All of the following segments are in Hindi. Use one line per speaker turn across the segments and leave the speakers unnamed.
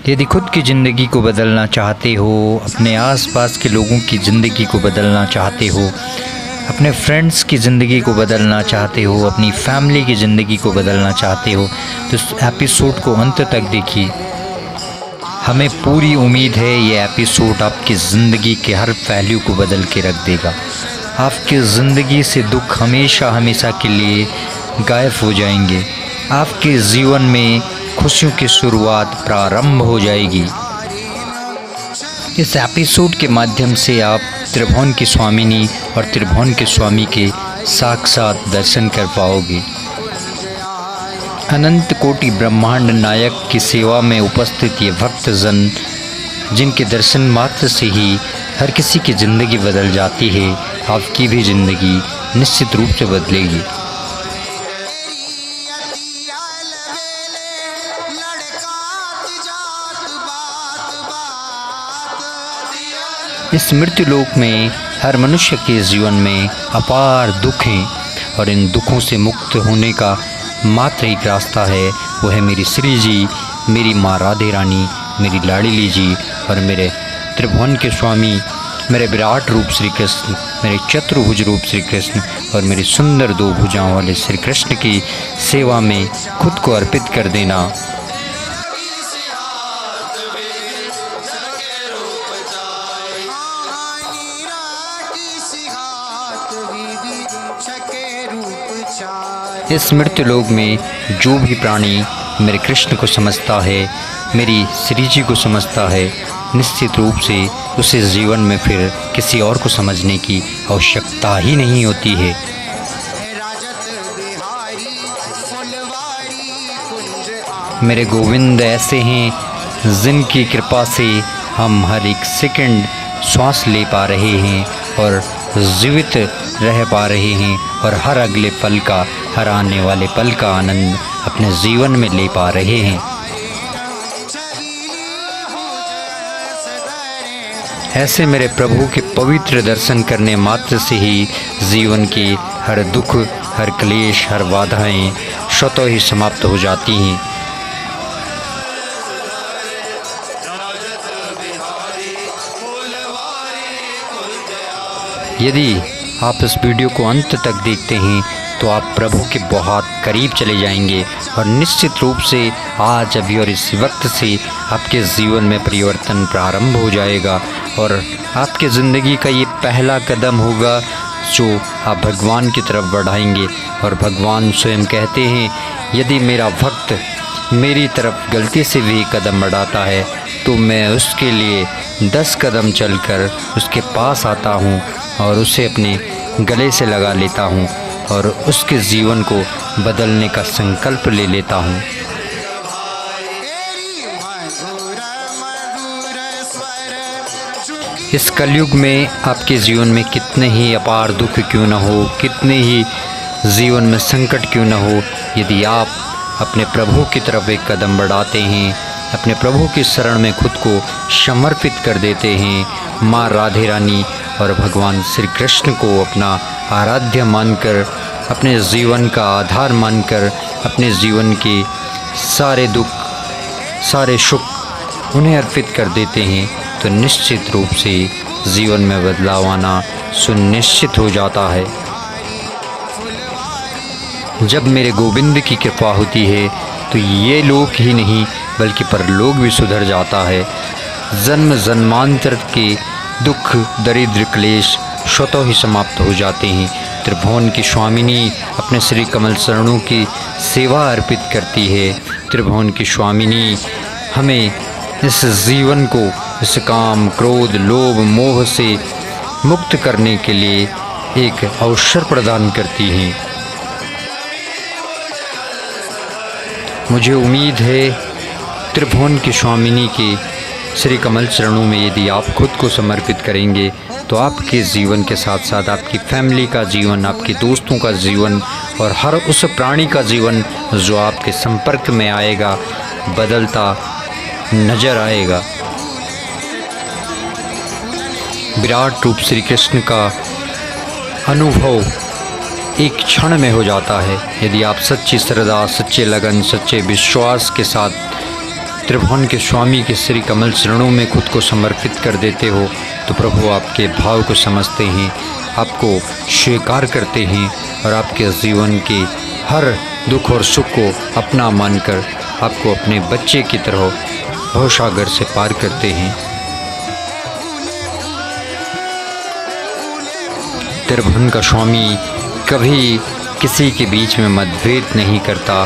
यदि खुद की ज़िंदगी को बदलना चाहते हो, अपने आसपास के लोगों की ज़िंदगी को बदलना चाहते हो, अपने फ्रेंड्स की ज़िंदगी को बदलना चाहते हो, अपनी फैमिली की ज़िंदगी को बदलना चाहते हो, तो इस एपिसोड को अंत तक देखिए। हमें पूरी उम्मीद है ये एपिसोड आपकी ज़िंदगी के हर पहलू को बदल के रख देगा। आपकी ज़िंदगी से दुख हमेशा हमेशा के लिए गायब हो जाएंगे। आपके जीवन में खुशियों की शुरुआत प्रारंभ हो जाएगी। इस एपिसोड के माध्यम से आप त्रिभुवन की स्वामिनी और त्रिभुवन के स्वामी के साक्षात दर्शन कर पाओगे। अनंत कोटि ब्रह्मांड नायक की सेवा में उपस्थित ये भक्तजन, जिनके दर्शन मात्र से ही हर किसी की ज़िंदगी बदल जाती है, आपकी भी ज़िंदगी निश्चित रूप से बदलेगी। इस मृत्यु लोक में हर मनुष्य के जीवन में अपार दुख हैं और इन दुखों से मुक्त होने का मात्र एक रास्ता है, वो है मेरी श्री जी, मेरी माँ राधे रानी, मेरी लाडली जी और मेरे त्रिभुवन के स्वामी, मेरे विराट रूप श्री कृष्ण, मेरे चतुर्भुज रूप श्री कृष्ण और मेरी सुंदर दो भुजाओं वाले श्री कृष्ण की सेवा में खुद को अर्पित कर देना। इस मृत्यु लोक में जो भी प्राणी मेरे कृष्ण को समझता है, मेरी श्री जी को समझता है, निश्चित रूप से उसे जीवन में फिर किसी और को समझने की आवश्यकता ही नहीं होती है। मेरे गोविंद ऐसे हैं जिनकी कृपा से हम हर एक सेकंड श्वास ले पा रहे हैं और जीवित रह पा रहे हैं और हर अगले पल का, हर आने वाले पल का आनंद अपने जीवन में ले पा रहे हैं। ऐसे मेरे प्रभु के पवित्र दर्शन करने मात्र से ही जीवन के हर दुख, हर क्लेश, हर बाधाएं स्वतः ही समाप्त हो जाती हैं। यदि आप इस वीडियो को अंत तक देखते हैं तो आप प्रभु के बहुत करीब चले जाएंगे और निश्चित रूप से आज, अभी और इस वक्त से आपके जीवन में परिवर्तन प्रारंभ हो जाएगा और आपके ज़िंदगी का ये पहला कदम होगा जो आप भगवान की तरफ बढ़ाएंगे। और भगवान स्वयं कहते हैं, यदि मेरा भक्त मेरी तरफ गलती से भी कदम बढ़ाता है तो मैं उसके लिए 10 कदम चलकर उसके पास आता हूँ और उसे अपने गले से लगा लेता हूँ और उसके जीवन को बदलने का संकल्प ले लेता हूँ। इस कलयुग में आपके जीवन में कितने ही अपार दुख क्यों न हो, कितने ही जीवन में संकट क्यों न हो, यदि आप अपने प्रभु की तरफ एक कदम बढ़ाते हैं, अपने प्रभु की शरण में खुद को समर्पित कर देते हैं, माँ राधे रानी और भगवान श्री कृष्ण को अपना आराध्य मानकर, अपने जीवन का आधार मानकर, अपने जीवन के सारे दुख, सारे सुख उन्हें अर्पित कर देते हैं, तो निश्चित रूप से जीवन में बदलाव आना सुनिश्चित हो जाता है। जब मेरे गोविंद की कृपा होती है तो ये लोक ही नहीं बल्कि परलोक भी सुधर जाता है। जन्म जन्मांतर के दुख, दरिद्र, क्लेश स्वतः ही समाप्त हो जाते हैं। त्रिभुवन की स्वामिनी अपने श्री कमल चरणों की सेवा अर्पित करती है। त्रिभुवन की स्वामिनी हमें इस जीवन को, इस काम, क्रोध, लोभ, मोह से मुक्त करने के लिए एक अवसर प्रदान करती हैं। मुझे उम्मीद है त्रिभुवन की स्वामिनी के श्री कमल चरणों में यदि आप खुद को समर्पित करेंगे तो आपके जीवन के साथ साथ आपकी फैमिली का जीवन, आपके दोस्तों का जीवन और हर उस प्राणी का जीवन जो आपके संपर्क में आएगा बदलता नजर आएगा। विराट रूप श्री कृष्ण का अनुभव एक क्षण में हो जाता है यदि आप सच्ची श्रद्धा, सच्चे लगन, सच्चे विश्वास के साथ त्रिभुवन के स्वामी के श्री कमल चरणों में खुद को समर्पित कर देते हो तो प्रभु आपके भाव को समझते हैं, आपको स्वीकार करते हैं और आपके जीवन के हर दुख और सुख को अपना मानकर आपको अपने बच्चे की तरह भवसागर से पार करते हैं। त्रिभुवन का स्वामी कभी किसी के बीच में मतभेद नहीं करता।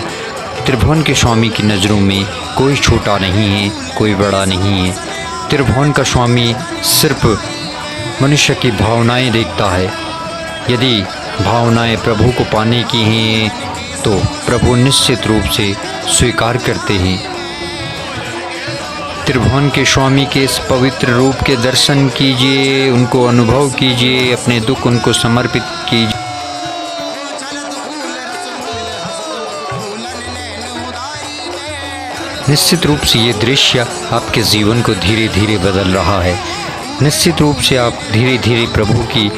त्रिभुवन के स्वामी की नज़रों में कोई छोटा नहीं है, कोई बड़ा नहीं है। त्रिभुवन का स्वामी सिर्फ मनुष्य की भावनाएं देखता है। यदि भावनाएं प्रभु को पाने की हैं तो प्रभु निश्चित रूप से स्वीकार करते हैं। त्रिभुवन के स्वामी के इस पवित्र रूप के दर्शन कीजिए, उनको अनुभव कीजिए, अपने दुख उनको समर्पित कीजिए। निश्चित रूप से ये दृश्य आपके जीवन को धीरे धीरे बदल रहा है। निश्चित रूप से आप धीरे धीरे प्रभु की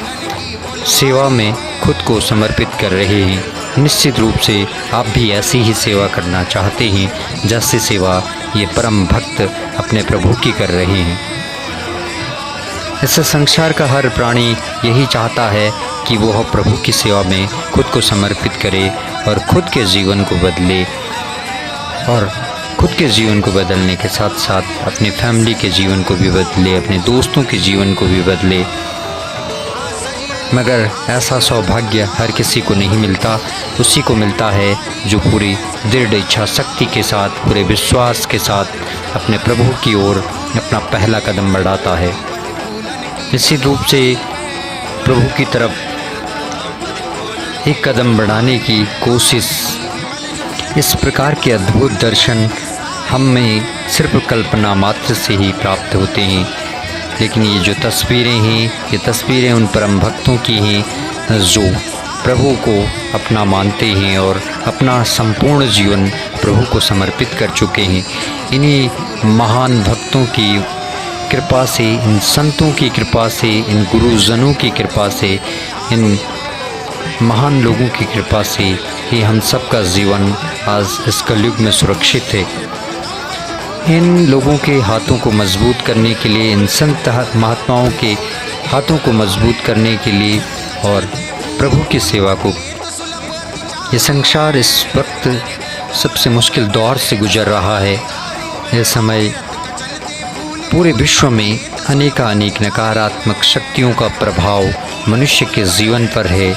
सेवा में खुद को समर्पित कर रहे हैं। निश्चित रूप से आप भी ऐसी ही सेवा करना चाहते हैं जैसे सेवा ये परम भक्त अपने प्रभु की कर रहे हैं। इस संसार का हर प्राणी यही चाहता है कि वो प्रभु की सेवा में खुद को समर्पित करे और खुद के जीवन को बदले, और खुद के जीवन को बदलने के साथ साथ अपनी फैमिली के जीवन को भी बदले, अपने दोस्तों के जीवन को भी बदले। मगर ऐसा सौभाग्य हर किसी को नहीं मिलता। उसी को मिलता है जो पूरी दृढ़ इच्छा शक्ति के साथ, पूरे विश्वास के साथ अपने प्रभु की ओर अपना पहला कदम बढ़ाता है। निश्चित रूप से प्रभु की तरफ एक कदम बढ़ाने की कोशिश, इस प्रकार के अद्भुत दर्शन हमें सिर्फ कल्पना मात्र से ही प्राप्त होते हैं। लेकिन ये जो तस्वीरें हैं, ये तस्वीरें उन परम भक्तों की हैं जो प्रभु को अपना मानते हैं और अपना संपूर्ण जीवन प्रभु को समर्पित कर चुके हैं। इन्हीं महान भक्तों की कृपा से, इन संतों की कृपा से, इन गुरुजनों की कृपा से, इन महान लोगों की कृपा से ही हम सबका जीवन आज इस कलयुग में सुरक्षित है। इन लोगों के हाथों को मजबूत करने के लिए, इन संत महात्माओं के हाथों को मजबूत करने के लिए और प्रभु की सेवा को, ये संसार इस वक्त सबसे मुश्किल दौर से गुजर रहा है। यह समय पूरे विश्व में अनेक नकारात्मक शक्तियों का प्रभाव मनुष्य के जीवन पर है,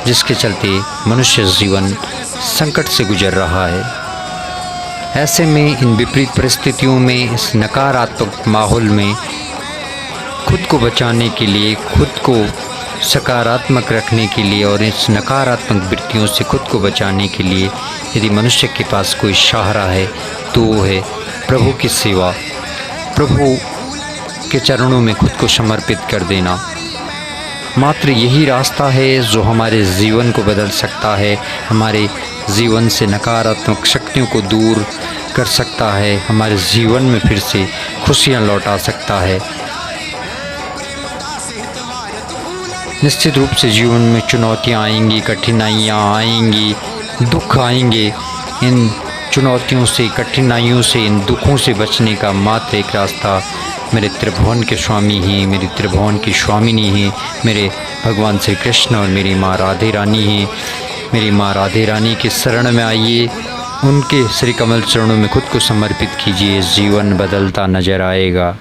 जिसके चलते मनुष्य जीवन संकट से गुजर रहा है। ऐसे में इन विपरीत परिस्थितियों में, इस नकारात्मक माहौल में खुद को बचाने के लिए, खुद को सकारात्मक रखने के लिए और इस नकारात्मक वृत्तियों से खुद को बचाने के लिए यदि मनुष्य के पास कोई सहारा है तो वो है प्रभु की सेवा, प्रभु के चरणों में खुद को समर्पित कर देना। मात्र यही रास्ता है जो हमारे जीवन को बदल सकता है, हमारे जीवन से नकारात्मक शक्तियों को दूर कर सकता है, हमारे जीवन में फिर से खुशियाँ लौटा सकता है। निश्चित रूप से जीवन में चुनौतियाँ आएंगी, कठिनाइयाँ आएंगी, दुख आएंगे। इन चुनौतियों से, कठिनाइयों से, इन दुखों से बचने का मात्र एक रास्ता मेरे त्रिभुवन के स्वामी ही, मेरी त्रिभुवन की स्वामिनी ही, मेरे भगवान श्री कृष्ण और मेरी माँ राधे रानी ही। मेरी माँ राधे रानी के शरण में आइए, उनके श्री कमल चरणों में खुद को समर्पित कीजिए, जीवन बदलता नजर आएगा।